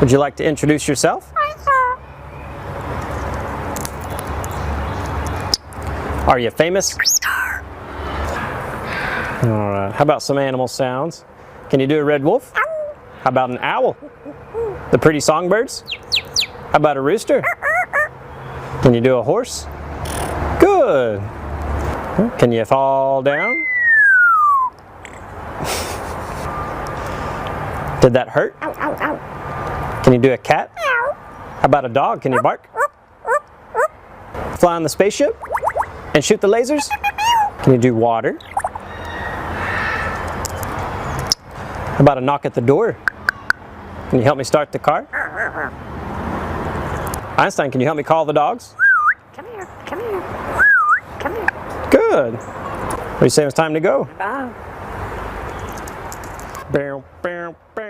Would you like to introduce yourself? Are you famous? Alright, how about some animal sounds? Can you do a red wolf? How about an owl? The pretty songbirds? How about a rooster? Can you do a horse? Good! Can you fall down? Did that hurt? Can you do a cat? How about a dog? Can you bark? Fly on the spaceship? And shoot the lasers? Can you do water? How about a knock at the door? Can you help me start the car? Einstein, can you help me call the dogs? Come here, come here, come here. Good. What do you say it's time to go? Bye. Bow, bow, bow.